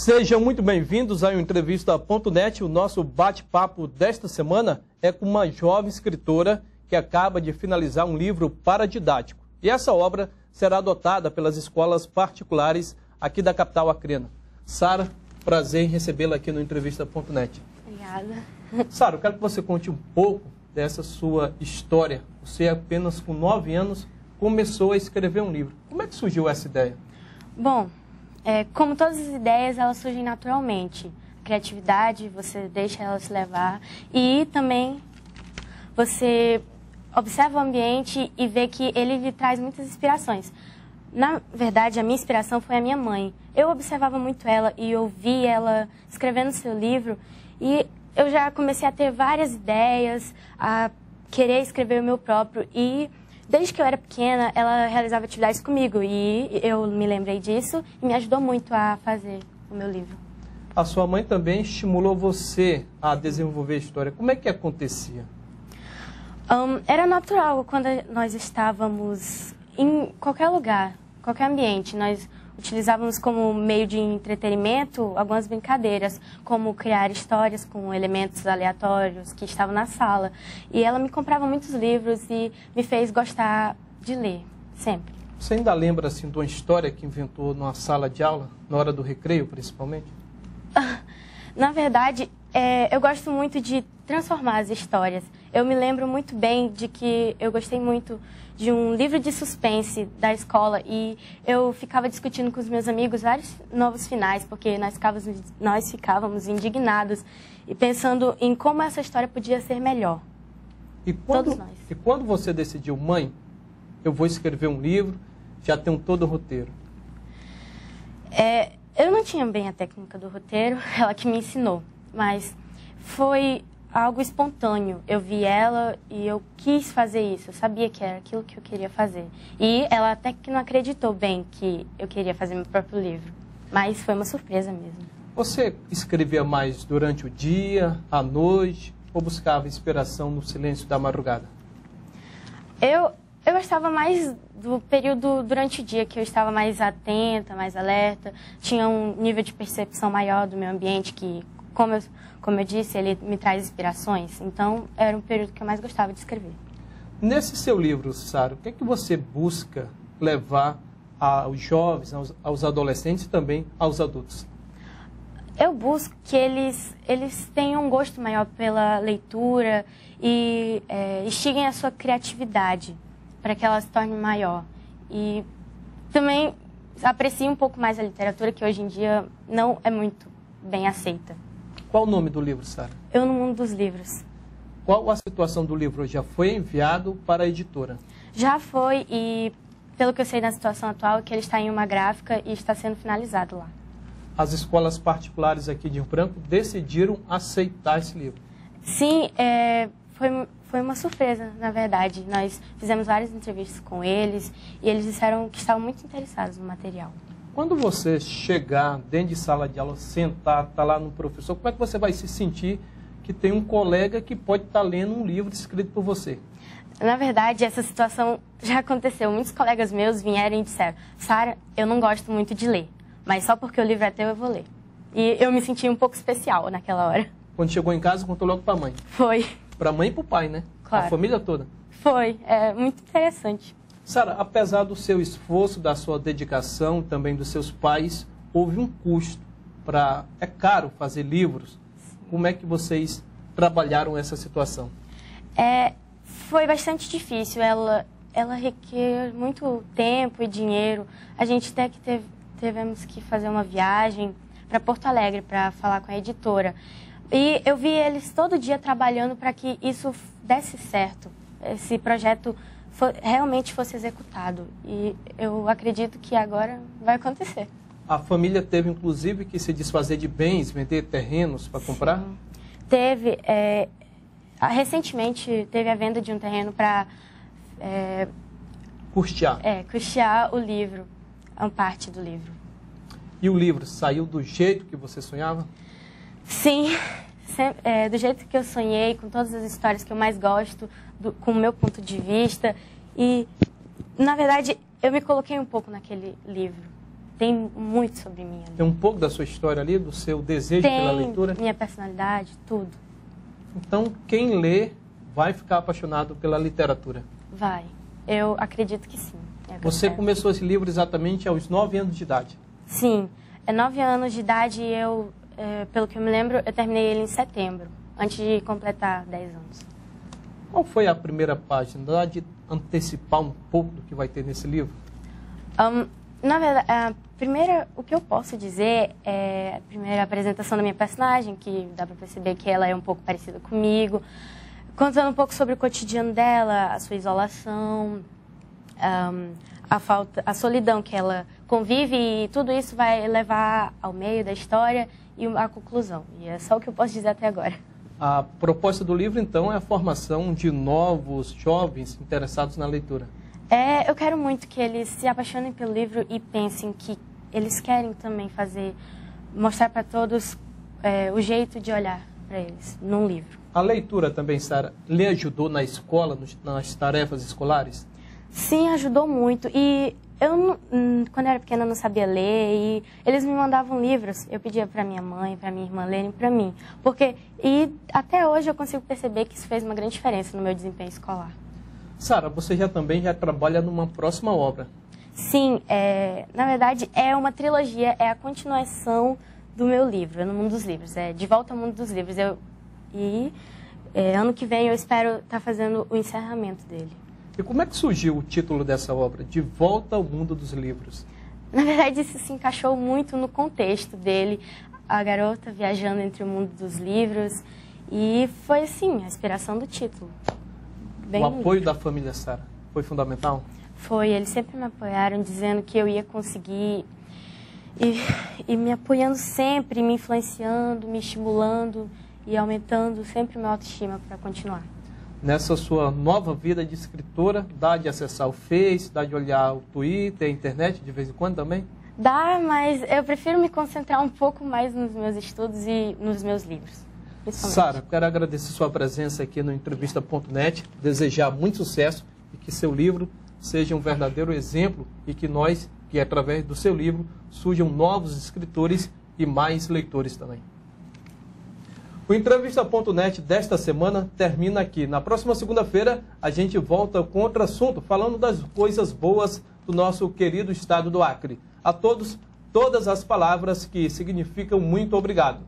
Sejam muito bem-vindos ao Entrevista.net. O nosso bate-papo desta semana é com uma jovem escritora que acaba de finalizar um livro paradidático. E essa obra será adotada pelas escolas particulares aqui da capital acreana. Sara, prazer em recebê-la aqui no Entrevista.net. Obrigada. Sara, eu quero que você conte um pouco dessa sua história. Você, apenas com 9 anos, começou a escrever um livro. Como é que surgiu essa ideia? Bom, como todas as ideias, elas surgem naturalmente. A criatividade, você deixa ela se levar. E também você observa o ambiente e vê que ele lhe traz muitas inspirações. Na verdade, a minha inspiração foi a minha mãe. Eu observava muito ela e ouvi ela escrevendo seu livro. E eu já comecei a ter várias ideias, a querer escrever o meu próprio. E desde que eu era pequena, ela realizava atividades comigo e eu me lembrei disso e me ajudou muito a fazer o meu livro. A sua mãe também estimulou você a desenvolver a história. Como é que acontecia? Era natural quando nós estávamos em qualquer lugar, qualquer ambiente. Nós utilizávamos como meio de entretenimento algumas brincadeiras, como criar histórias com elementos aleatórios que estavam na sala. E ela me comprava muitos livros e me fez gostar de ler, sempre. Você ainda lembra assim, de uma história que inventou numa sala de aula, na hora do recreio, principalmente? Na verdade, eu gosto muito de transformar as histórias. Eu me lembro muito bem de que eu gostei muito de um livro de suspense da escola e eu ficava discutindo com os meus amigos vários novos finais, porque nós ficávamos indignados e pensando em como essa história podia ser melhor. Todos nós. E quando você decidiu, mãe, eu vou escrever um livro, já tenho todo o roteiro? Eu não tinha bem a técnica do roteiro, ela que me ensinou, mas foi algo espontâneo. Eu vi ela e eu quis fazer isso, eu sabia que era aquilo que eu queria fazer. E ela até que não acreditou bem que eu queria fazer meu próprio livro, mas foi uma surpresa mesmo. Você escrevia mais durante o dia, à noite, ou buscava inspiração no silêncio da madrugada? Eu gostava mais do período durante o dia, que eu estava mais atenta, mais alerta, tinha um nível de percepção maior do meu ambiente, que, como eu disse, ele me traz inspirações. Então, era um período que eu mais gostava de escrever. Nesse seu livro, Sara, o que é que você busca levar aos jovens, aos adolescentes e também aos adultos? Eu busco que eles tenham um gosto maior pela leitura e instiguem a sua criatividade, para que ela se torne maior. E também aprecie um pouco mais a literatura, que hoje em dia não é muito bem aceita. Qual o nome do livro, Sara? Eu no Mundo dos Livros. Qual a situação do livro? Já foi enviado para a editora? Já foi, e pelo que eu sei na situação atual, que ele está em uma gráfica e está sendo finalizado lá. As escolas particulares aqui de Rio Branco decidiram aceitar esse livro? Sim, foi uma surpresa, na verdade. Nós fizemos várias entrevistas com eles e eles disseram que estavam muito interessados no material. Quando você chegar dentro de sala de aula, sentar, estar lá no professor, como é que você vai se sentir que tem um colega que pode estar lendo um livro escrito por você? Na verdade, essa situação já aconteceu. Muitos colegas meus vieram e disseram: Sara, eu não gosto muito de ler, mas só porque o livro é teu eu vou ler. E eu me senti um pouco especial naquela hora. Quando chegou em casa, contou logo para a mãe? Foi. Para a mãe e para o pai, né? Claro. A família toda? Foi. É muito interessante. Sara, apesar do seu esforço, da sua dedicação, também dos seus pais, houve um custo para... É caro fazer livros. Como é que vocês trabalharam essa situação? Foi bastante difícil. Ela requer muito tempo e dinheiro. A gente até que tivemos que fazer uma viagem para Porto Alegre para falar com a editora. E eu vi eles todo dia trabalhando para que isso desse certo. Esse projeto realmente fosse executado. E eu acredito que agora vai acontecer. A família teve, inclusive, que se desfazer de bens, vender terrenos para comprar? Teve. Recentemente, teve a venda de um terreno para... custear? Custear o livro, uma parte do livro. E o livro saiu do jeito que você sonhava? Sim, do jeito que eu sonhei, com todas as histórias que eu mais gosto, com o meu ponto de vista. E, na verdade, eu me coloquei um pouco naquele livro. tem muito sobre mim ali. Tem um pouco da sua história ali, do seu desejo pela leitura? Tem minha personalidade, tudo. Então, quem lê vai ficar apaixonado pela literatura? Vai. Eu acredito que sim. Você começou esse livro exatamente aos 9 anos de idade? Sim. 9 anos de idade e eu, pelo que eu me lembro, eu terminei ele em setembro, antes de completar 10 anos. Qual foi a primeira página? Dá de antecipar um pouco do que vai ter nesse livro? Na verdade, o que eu posso dizer é a primeira apresentação da minha personagem, que dá para perceber que ela é um pouco parecida comigo, contando um pouco sobre o cotidiano dela, a sua isolação, a solidão que ela convive, e tudo isso vai levar ao meio da história e à conclusão. E é só o que eu posso dizer até agora. A proposta do livro, então, é a formação de novos jovens interessados na leitura. Eu quero muito que eles se apaixonem pelo livro e pensem que eles querem também mostrar para todos o jeito de olhar para eles num livro. A leitura também, Sara, lhe ajudou na escola, nas tarefas escolares? Sim, ajudou muito. E eu, quando eu era pequena, não sabia ler e eles me mandavam livros. Eu pedia para minha mãe, para minha irmã lerem para mim. E até hoje eu consigo perceber que isso fez uma grande diferença no meu desempenho escolar. Sara, você também já trabalha numa próxima obra. Sim, na verdade é uma trilogia, é a continuação do meu livro, No Mundo dos Livros. É De Volta ao Mundo dos Livros. Ano que vem eu espero estar fazendo o encerramento dele. E como é que surgiu o título dessa obra, De Volta ao Mundo dos Livros? Na verdade, isso se encaixou muito no contexto dele, a garota viajando entre o mundo dos livros, e foi, assim, a inspiração do título. O apoio da família, Sara, foi fundamental? Foi, eles sempre me apoiaram, dizendo que eu ia conseguir, e me apoiando sempre, me influenciando, me estimulando e aumentando sempre minha autoestima para continuar. Nessa sua nova vida de escritora, dá de acessar o Face, dá de olhar o Twitter, a internet de vez em quando também? Dá, mas eu prefiro me concentrar um pouco mais nos meus estudos e nos meus livros. Sara, quero agradecer sua presença aqui no Entrevista.net, desejar muito sucesso e que seu livro seja um verdadeiro exemplo e que nós, que através do seu livro, surjam novos escritores e mais leitores também. O Entrevista.net desta semana termina aqui. Na próxima segunda-feira, a gente volta com outro assunto, falando das coisas boas do nosso querido estado do Acre. A todos, todas as palavras que significam muito obrigado.